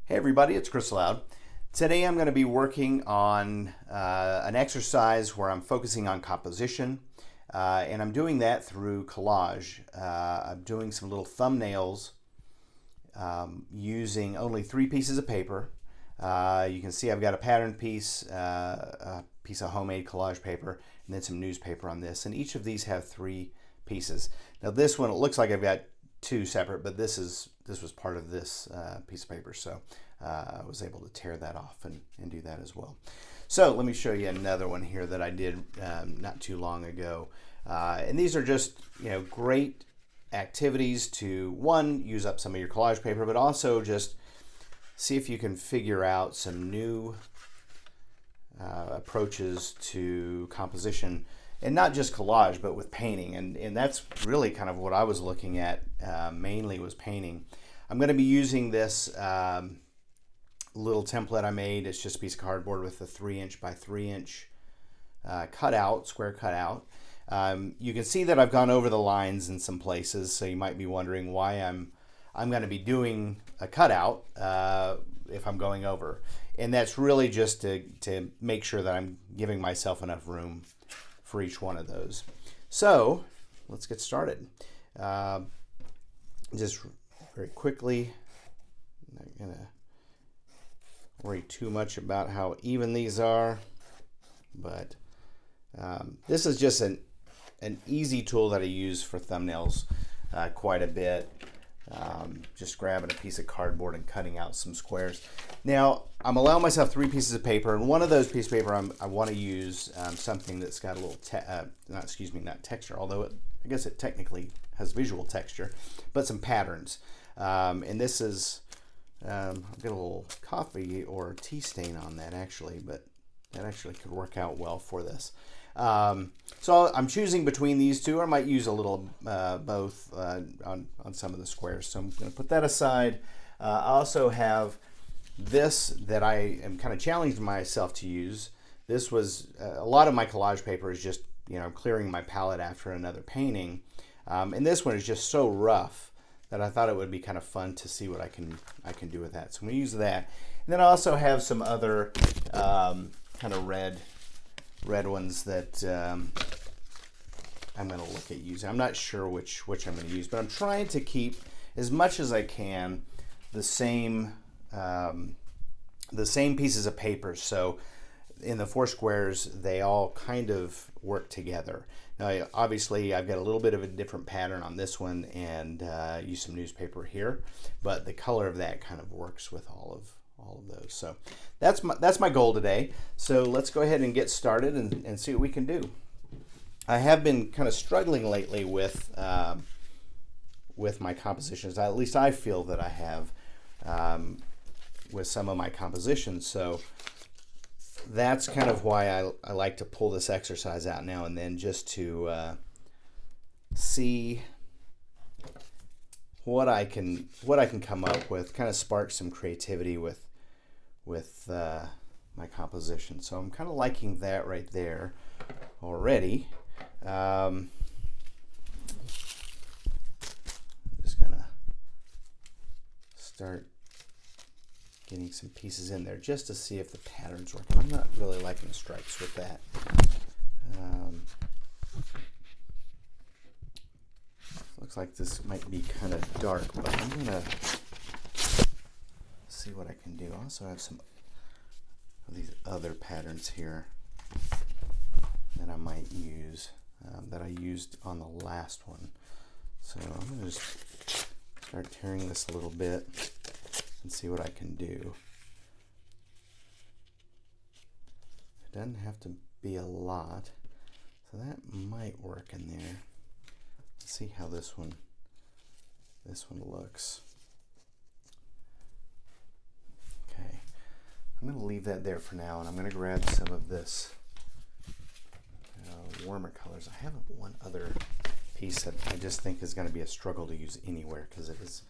Hey everybody, it's Chris Loud. Today I'm going to be working on an exercise where I'm focusing on composition, and I'm doing that through Collage. I'm doing some little thumbnails using only 3 pieces of paper. You can see I've got a pattern piece, a piece of homemade collage paper, and then some newspaper on this, and each of these have 3 pieces. Now this one, it looks like I've got 2 separate, but this was part of this piece of paper, so I was able to tear that off and do that as well. So let me show you another one here that I did not too long ago, and these are just great activities to, one, use up some of your collage paper, but also just see if you can figure out some new approaches to composition. And not just collage, but with painting. And that's really kind of what I was looking at, mainly was painting. I'm going to be using this little template I made. It's just a piece of cardboard with a 3" by 3" cutout, square cutout. You can see that I've gone over the lines in some places, so you might be wondering why I'm going to be doing a cutout if I'm going over. And that's really just to make sure that I'm giving myself enough room for each one of those. So let's get started. Just very quickly, I'm not gonna worry too much about how even these are, but this is just an easy tool that I use for thumbnails quite a bit. Just grabbing a piece of cardboard and cutting out some squares. Now I'm allowing myself 3 pieces of paper, and one of those pieces of paper I want to use something that's got a little not texture, although I guess it technically has visual texture, but some patterns. And this is I've got a little coffee or tea stain on that actually, but that actually could work out well for this. So I'm choosing between these two. I might use a little both on some of the squares. So I'm going to put that aside. I also have this that I am kind of challenging myself to use. This was a lot of my collage paper is just clearing my palette after another painting, and this one is just so rough that I thought it would be kind of fun to see what I can do with that. So I'm going to use that. And then I also have some other kind of red ones that I'm going to look at using. I'm not sure which I'm going to use, but I'm trying to keep as much as I can the same pieces of paper. So in the 4 squares, they all kind of work together. Now, obviously, I've got a little bit of a different pattern on this one, and use some newspaper here, but the color of that kind of works with all of those. So that's my goal today. So let's go ahead and get started and see what we can do. I have been kind of struggling lately with my compositions. At least I feel that I have with some of my compositions. So that's kind of why I like to pull this exercise out now and then, just to see what I can come up with, kind of spark some creativity with my composition. So I'm kind of liking that right there already. I'm just gonna start getting some pieces in there just to see if the pattern's working. I'm not really liking the stripes with that. Looks like this might be kind of dark, but I'm gonna see what I can do. I also have some of these other patterns here that I might use, that I used on the last one. So I'm gonna just start tearing this a little bit and see what I can do. It doesn't have to be a lot, so that might work in there. Let's see how this one looks. Okay, I'm going to leave that there for now, and I'm going to grab some of this warmer colors. I have one other piece that I just think is going to be a struggle to use anywhere, because it is,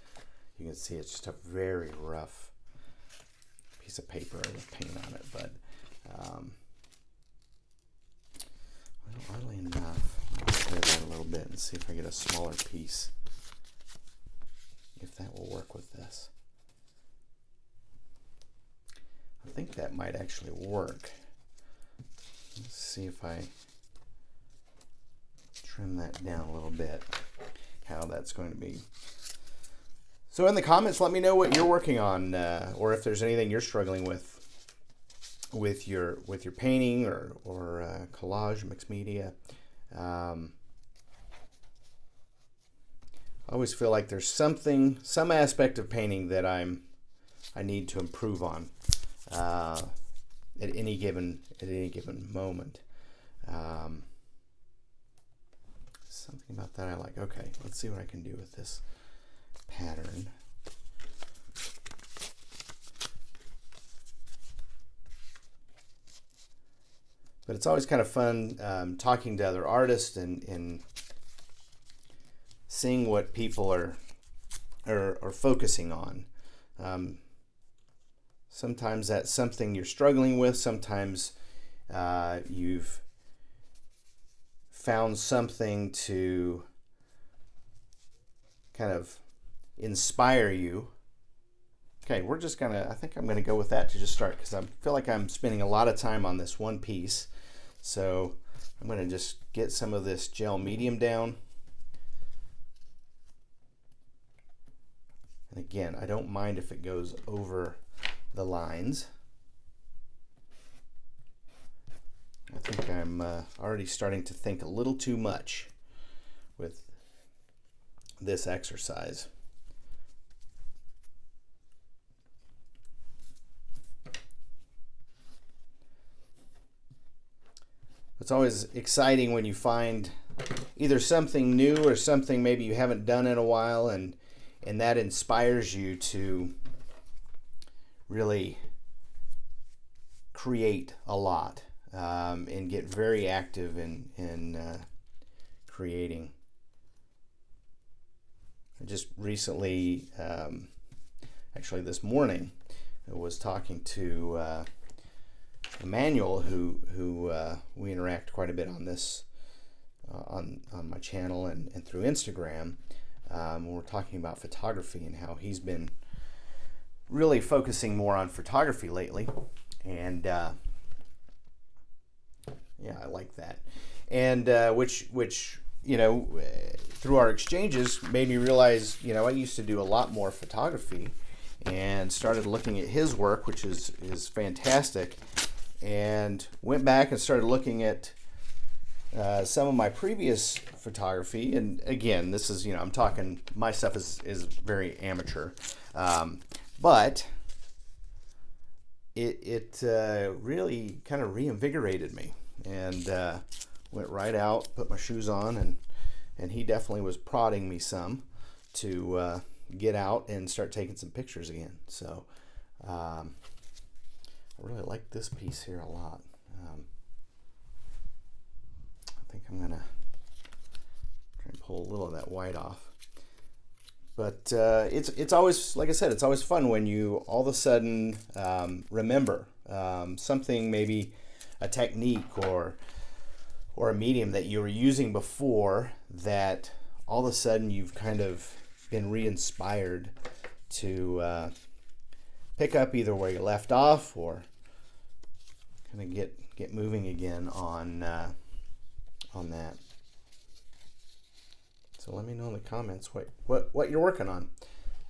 you can see it's just a very rough piece of paper with paint on it, but oddly enough, I'll clear that a little bit and see if I get a smaller piece, if that will work with this. think that might actually work. Let's see if I trim that down a little bit, how that's going to be. So in the comments, let me know what you're working on, or if there's anything you're struggling with your painting or collage, mixed media. I always feel like there's some aspect of painting that I need to improve on at any given moment. Something about that I like. Okay, let's see what I can do with this pattern. But it's always kind of fun talking to other artists and seeing what people are focusing on. Sometimes that's something you're struggling with. Sometimes you've found something to kind of inspire you. Okay, I think I'm gonna go with that to just start, because I feel like I'm spending a lot of time on this one piece. So I'm gonna just get some of this gel medium down. And again, I don't mind if it goes over the lines. I think I'm already starting to think a little too much with this exercise. It's always exciting when you find either something new or something maybe you haven't done in a while, and that inspires you to really create a lot and get very active in creating. I just recently, actually this morning, I was talking to Emmanuel, who we interact quite a bit on this on my channel and through Instagram. We're talking about photography and how he's been really focusing more on photography lately, and yeah, I like that. And which through our exchanges made me realize, I used to do a lot more photography, and started looking at his work, which is fantastic, and went back and started looking at some of my previous photography. And again, this is, I'm talking, my stuff is very amateur, but it really kind of reinvigorated me, and went right out, put my shoes on, and he definitely was prodding me some to get out and start taking some pictures again. So I really like this piece here a lot. I think I'm gonna try and pull a little of that white off. But it's always, like I said, it's always fun when you all of a sudden remember something, maybe a technique or a medium that you were using before, that all of a sudden you've kind of been re-inspired to pick up either where you left off, or kind of get moving again on that. So let me know in the comments what you're working on.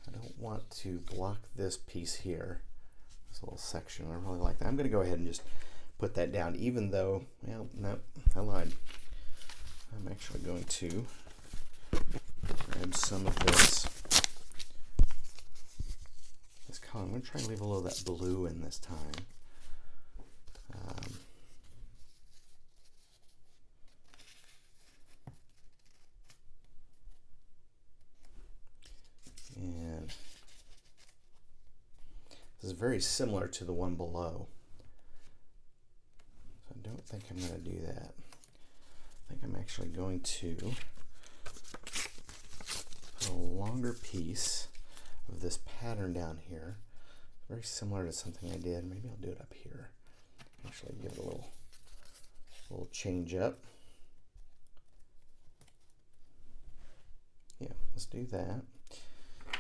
I don't want to block this piece here, this little section. I really like that. I'm going to go ahead and just put that down, even though, well, no, I lied. I'm actually going to grab some of this color. I'm going to try and leave a little of that blue in this time. And this is very similar to the one below. So I don't think I'm going to do that. I think I'm actually going to put a longer piece of this pattern down here. Very similar to something I did. Maybe I'll do it up here. Actually give it a little change up. Yeah, let's do that.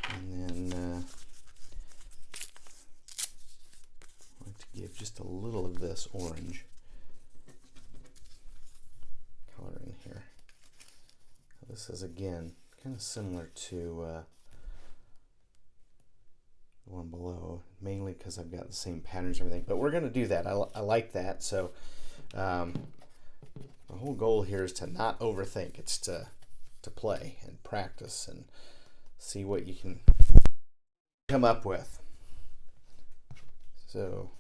And then I'd like to give just a little of this orange color in here. This is again kind of similar to the one below, mainly because I've got the same patterns and everything, but we're going to do that. I like that. So the whole goal here is to not overthink. It's to play and practice and see what you can come up with. So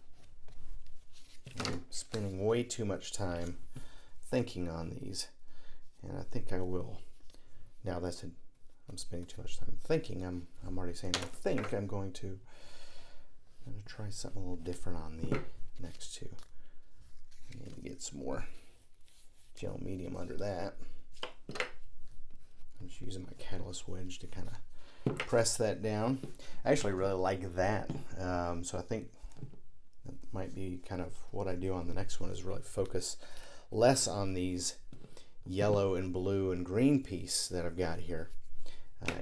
I'm spending way too much time thinking on these, and I think I will. Now that's it. I'm spending too much time thinking. I'm already saying I think I'm going to try something a little different on the next two. I need to get some more gel medium under that. I'm just using my catalyst wedge to kind of press that down. I actually really like that. So I think that might be kind of what I do on the next one, is really focus less on these yellow and blue and green piece that I've got here,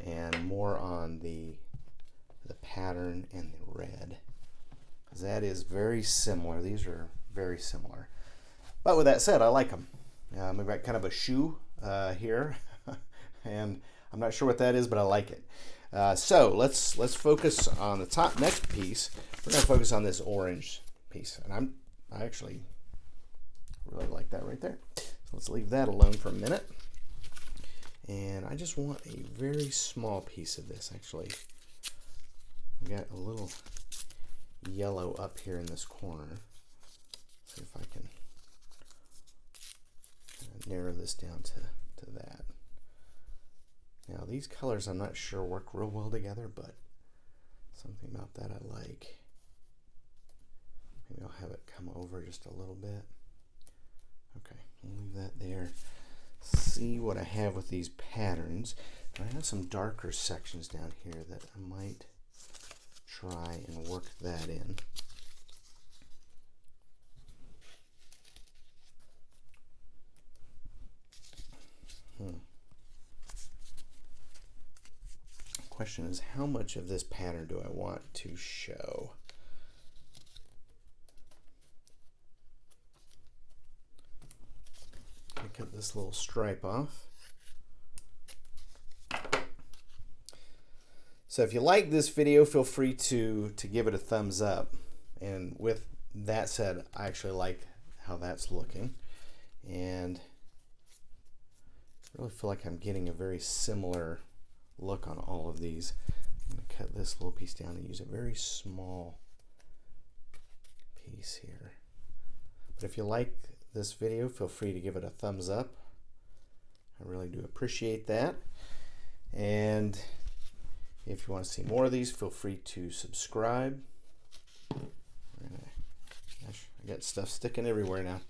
and more on the pattern and the red, because that is very similar. These are very similar. But with that said, I like them. We've got kind of a shoe here, and I'm not sure what that is, but I like it. So let's focus on the top next piece. We're going to focus on this orange piece, and I actually really like that right there. So let's leave that alone for a minute. And I just want a very small piece of this. Actually, I've got a little yellow up here in this corner. See if I can narrow this down to that. Now these colors I'm not sure work real well together, but something about that I like. Maybe I'll have it come over just a little bit. Okay, I'll leave that there. See what I have with these patterns. I have some darker sections down here that I might try and work that in. Question is, how much of this pattern do I want to show? I cut this little stripe off. So if you like this video, feel free to give it a thumbs up. And with that said, I actually like how that's looking, and I really feel like I'm getting a very similar look on all of these. I'm going to cut this little piece down and use a very small piece here. But if you like this video, feel free to give it a thumbs up. I really do appreciate that. And if you want to see more of these, feel free to subscribe. Gosh, I got stuff sticking everywhere now.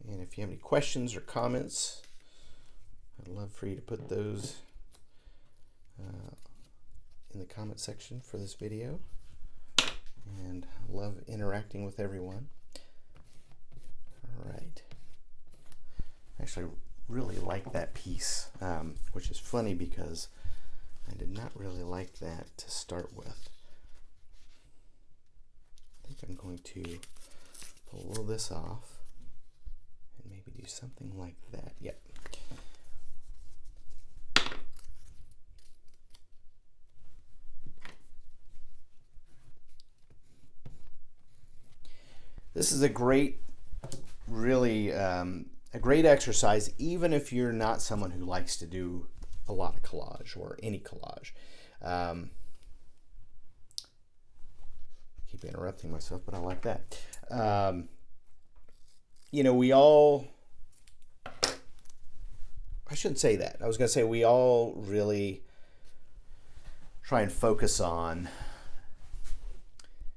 And if you have any questions or comments, I'd love for you to put those in the comment section for this video. And I love interacting with everyone. All right. I actually really like that piece, which is funny because I did not really like that to start with. I think I'm going to pull a little of this off and maybe do something like that. Yep. This is a great, really a great exercise, even if you're not someone who likes to do a lot of collage or any collage. Keep interrupting myself, but I like that. You know, we all, I shouldn't say that. I was going to say we all really try and focus on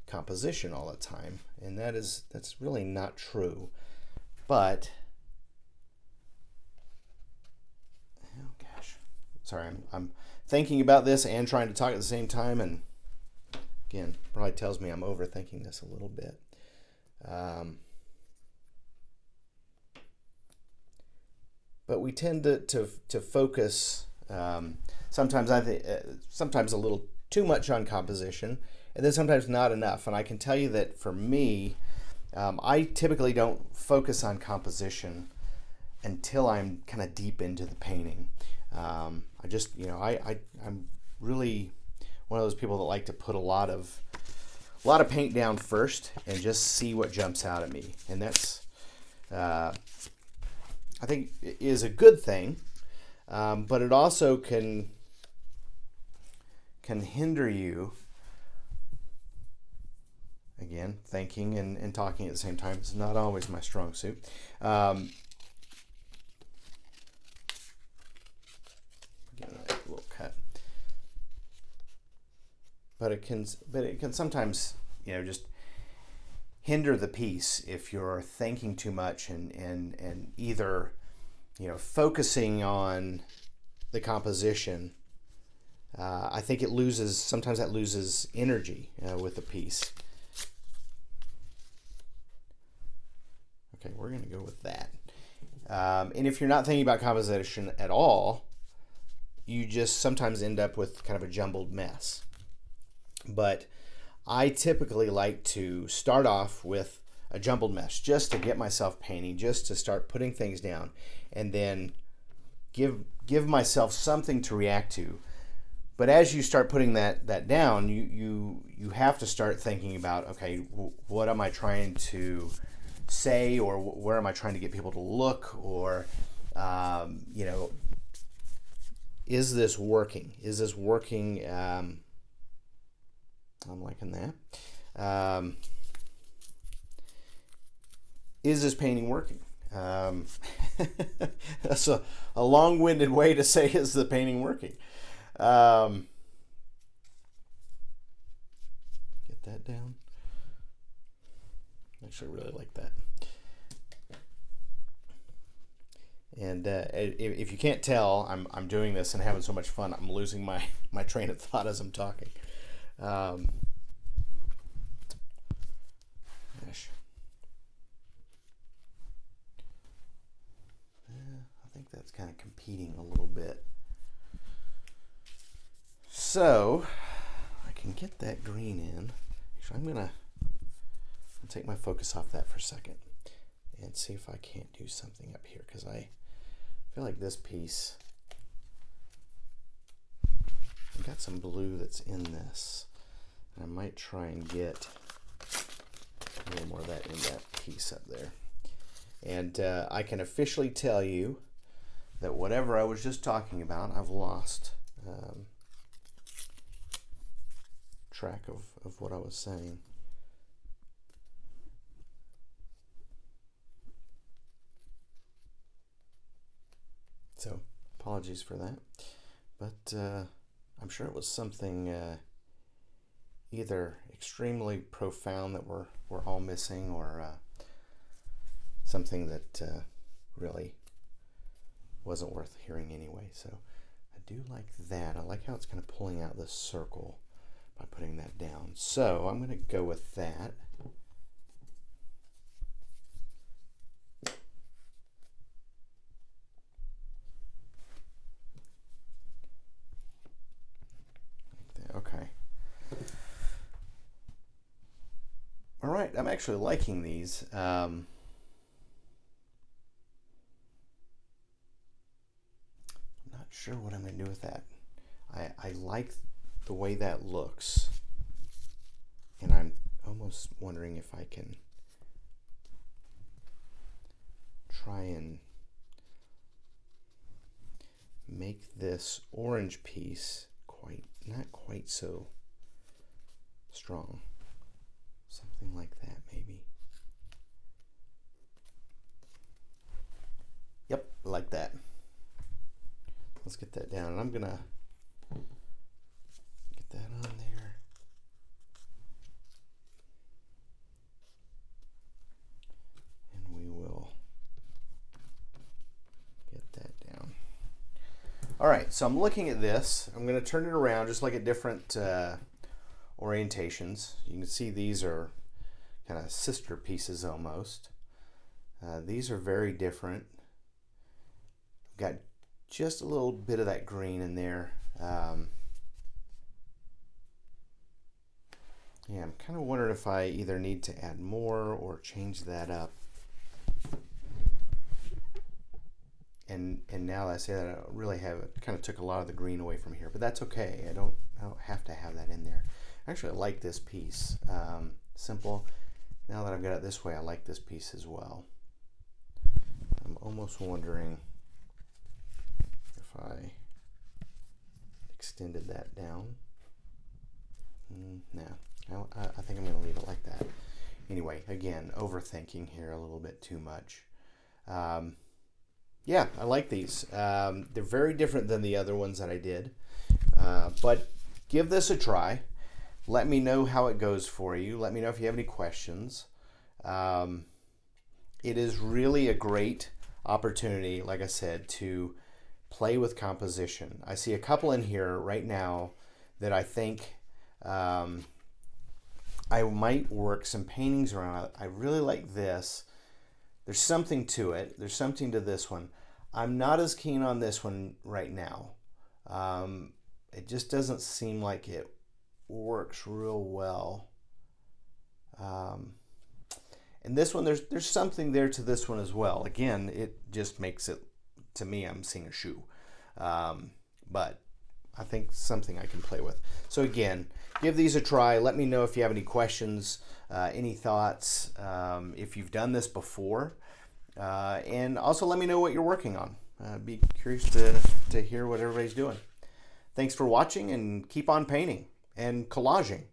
composition all the time, and that's really not true. But oh gosh, sorry, I'm thinking about this and trying to talk at the same time, and again, probably tells me I'm overthinking this a little bit. But we tend to focus sometimes, I think, sometimes a little too much on composition, and then sometimes not enough. And I can tell you that for me, I typically don't focus on composition until I'm kind of deep into the painting. I just, I'm really one of those people that like to put a lot of paint down first and just see what jumps out at me. And that's, I think, is a good thing, but it also can hinder you. Again, thinking and talking at the same time is not always my strong suit. But it can sometimes, just hinder the piece if you're thinking too much and either, focusing on the composition. I think sometimes that loses energy with the piece. Okay, we're going to go with that. And if you're not thinking about composition at all, you just sometimes end up with kind of a jumbled mess. But I typically like to start off with a jumbled mess just to get myself painting, just to start putting things down, and then give myself something to react to. But as you start putting that down, you have to start thinking about, okay, what am I trying to say, or where am I trying to get people to look, or is this working? Is this working? I'm liking that. Is this painting working? That's a long-winded way to say, is the painting working? Get that down. Actually, I really like that. And if you can't tell, I'm doing this and having so much fun, I'm losing my train of thought as I'm talking. Gosh. I think that's kind of competing a little bit. So I can get that green in. Actually, I'm gonna take my focus off that for a second and see if I can't do something up here, because I feel like this piece, I've got some blue that's in this. I might try and get a little more of that in that piece up there. And I can officially tell you that whatever I was just talking about, I've lost track of what I was saying. So apologies for that. But I'm sure it was something either extremely profound that we're all missing, or something that really wasn't worth hearing anyway. So I do like that. I like how it's kind of pulling out this circle by putting that down. So I'm going to go with that. Okay. All right, I'm actually liking these. I'm not sure what I'm going to do with that. I like the way that looks, and I'm almost wondering if I can try and make this orange piece not quite so strong. Something like that, maybe. Yep, like that. Let's get that down, and I'm gonna get that on there. And we will get that down. All right, so I'm looking at this. I'm gonna turn it around, just like at different orientations. You can see these are kind of sister pieces almost. These are very different. Got just a little bit of that green in there. Yeah, I'm kind of wondering if I either need to add more or change that up. And now that I say that, I really kind of took a lot of the green away from here, but that's okay. I don't have to have that in there. Actually, I like this piece. Simple. Now that I've got it this way, I like this piece as well. I'm almost wondering if I extended that down. No, I think I'm going to leave it like that. Anyway, again, overthinking here a little bit too much. Yeah, I like these. They're very different than the other ones that I did. But give this a try. Let me know how it goes for you. Let me know if you have any questions. It is really a great opportunity, like I said, to play with composition. I see a couple in here right now that I think I might work some paintings around. I really like this. There's something to it. There's something to this one. I'm not as keen on this one right now. It just doesn't seem like it works real well. And this one, there's something there to this one as well. Again, it just makes it, to me, I'm seeing a shoe. But I think something I can play with. So again, give these a try. Let me know if you have any questions, any thoughts, if you've done this before. And also let me know what you're working on. Be curious to hear what everybody's doing. Thanks for watching, and keep on painting and collaging.